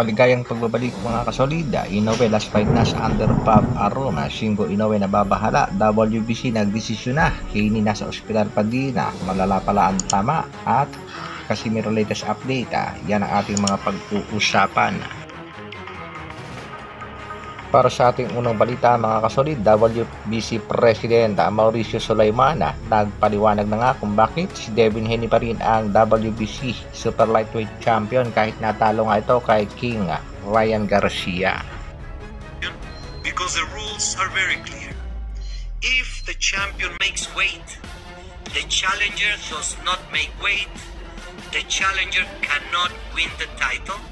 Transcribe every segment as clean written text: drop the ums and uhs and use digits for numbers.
Maligayang pagbabalik mga kasolida. Inoue last fight na sa under Bob Arum. Shingo Inoue nababahala. WBC nagdesisyon na. Haney nasa ospital pa din. Malala pala ang tama. At Casimiro latest update. Yan ang ating mga pag-uusapan. Para sa ating unang balita mga kasolid, WBC President Mauricio Sulaiman nagpaliwanag na nga kung bakit si Devin Haney pa rin ang WBC Super Lightweight Champion kahit natalo nga ito kay King Ryan Garcia. Because the rules are very clear. If the champion makes weight, the challenger does not make weight, the challenger cannot win the title.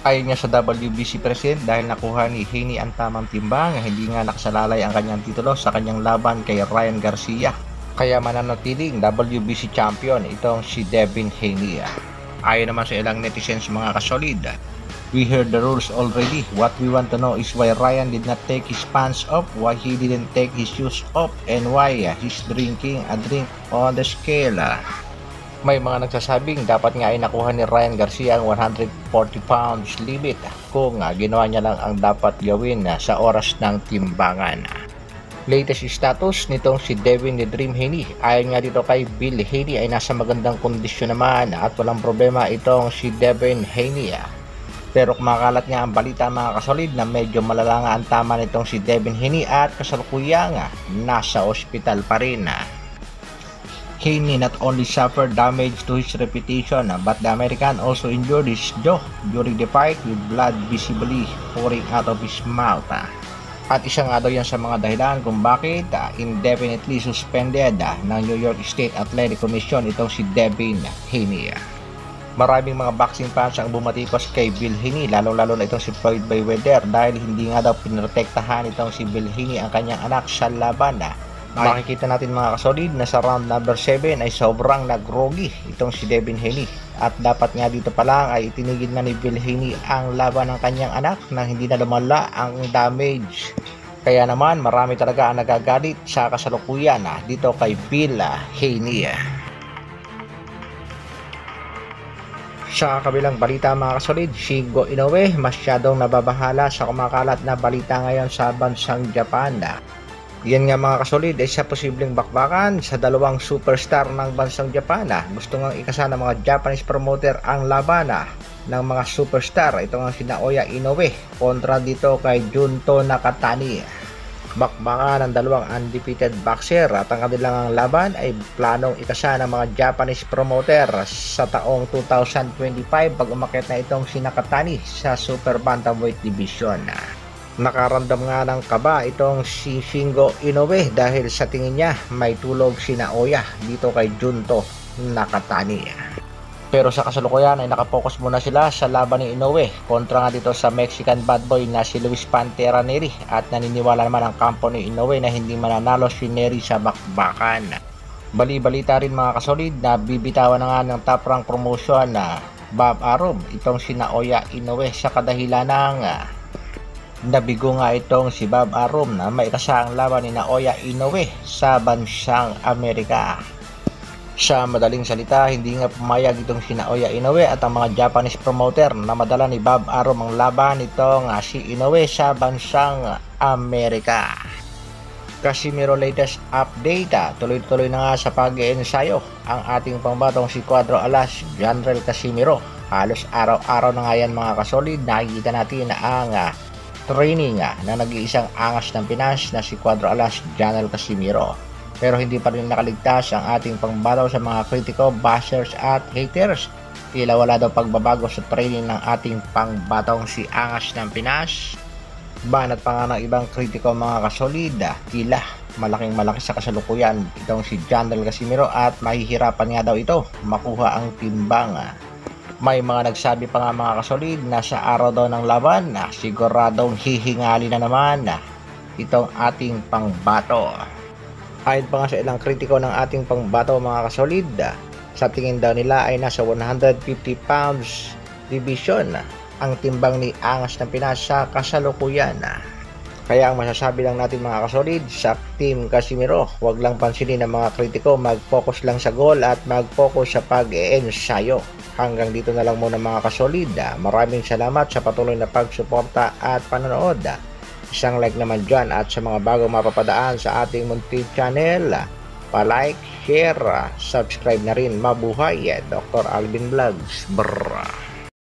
Ayon niya sa WBC President dahil nakuha ni Haney ang tamang timbang, hindi nga nakasalalay ang kanyang titulo sa kanyang laban kay Ryan Garcia. Kaya mananatiling WBC Champion itong si Devin Haney. Ayon naman sa ilang netizens mga kasolid, we heard the rules already. What we want to know is why Ryan did not take his pants off, why he didn't take his shoes off, and why he's drinking a drink on the scale. May mga nagsasabing dapat nga ay nakuha ni Ryan Garcia ang 140 pounds limit kung ginawa niya lang ang dapat gawin sa oras ng timbangan. Latest status nitong si Devin the Dream Haney. Ayon nga dito kay Bill Haney ay nasa magandang kondisyon naman at walang problema itong si Devin Haney. Pero kumakalat nga ang balita mga kasolid na medyo malala nga ang tama nitong si Devin Haney at kasalukuyang nasa ospital pa rin. Haney not only suffered damage to his reputation but the American also injured his jaw during the fight with blood visibly pouring out of his mouth. At isa nga daw yan sa mga dahilan kung bakit indefinitely suspended ng New York State Athletic Commission itong si Devin Haney. Maraming mga boxing fans ang bumatikos kay Bill Haney, lalo-lalo na itong si Floyd Mayweather dahil hindi nga daw pinrotektahan itong si Bill Haney ang kanyang anak sa laban. Makikita natin mga kasolid na sa round number 7 ay sobrang nagrogi itong si Devin Haney at dapat nga dito pa lang ay itinigil na ni Bill Haney ang laban ng kanyang anak nang hindi na lumala ang damage. Kaya naman marami talaga ang nagagalit sa kasalukuyan dito kay Bill Haney. Sa kabilang balita mga kasolid, Shingo Inoue masyadong nababahala sa kumakalat na balita ngayon sa bansang Japan. Yan nga mga kasolid ay sa posibleng bakbakan sa dalawang superstar ng bansang Japan. Gusto nga ikasa ng mga Japanese promoter ang laban ng mga superstar. Ito nga si Naoya Inoue kontra dito kay Junto Nakatani. Bakbakan ng dalawang undefeated boxer at ang kanilang laban ay planong ikasa ng mga Japanese promoter sa taong 2025 pag umakyat na itong si Nakatani sa super bantamweight division. Nakaramdam nga ng kaba itong si Shingo Inoue dahil sa tingin niya may tulog si Naoya dito kay Junto Nakatani. Pero sa kasalukuyan ay nakapokus muna sila sa laban ni Inoue kontra nga dito sa Mexican bad boy na si Luis Pantera Neri at naniniwala naman ang kampo ni Inoue na hindi mananalo si Neri sa bakbakan. Bali-balita rin mga kasolid na bibitawan na nga ng top rank promotion na Bob Arum itong si Naoya Inoue sa kadahilan ng nabigo nga itong si Bob Arum na maikasang laban ni Naoya Inoue sa bansang Amerika. Sa madaling salita, hindi nga pumayag itong si Naoya Inoue at ang mga Japanese promoter na madala ni Bob Arum ang laban itong si Inoue sa bansang Amerika. Casimiro latest update, tuloy-tuloy na nga sa pag-iensayo ang ating pangbatong si Cuadro Alas General Casimiro. Halos araw-araw na nga yan mga kasolid, nakikita natin ang training na nag-iisang angas ng Pinas na si Cuadro Alas General Casimiro. Pero hindi pa rin nakaligtas ang ating pangbataw sa mga kritiko, bashers at haters. Tila wala daw pagbabago sa training ng ating pangbatong si angas ng Pinas. Banat pa nga ng ibang kritiko mga kasolid, tila malaki sa kasalukuyan itong si General Casimiro at mahihirapan nga daw ito makuha ang timbang. May mga nagsabi pa nga mga kasolid na sa araw daw ng laban siguradong hihingali na naman itong ating pangbato. Ayon pa nga sa ilang kritiko ng ating pangbato mga kasolid, sa tingin daw nila ay nasa 150 pounds division ang timbang ni angas ng Pinas sa kasalukuyan. Kaya ang masasabi lang natin mga kasolid sa Team Casimiro, huwag lang pansinin ng mga kritiko, mag-focus lang sa goal at mag-focus sa pag-e-ensayo. Hanggang dito na lang muna mga kasolid. Maraming salamat sa patuloy na pagsuporta at panonood. Isang like naman dyan at sa mga bagong mapapadaan sa ating munting channel, pa-like, share, subscribe na rin. Mabuhay, Dr. Alvin Vlogs. Brrr.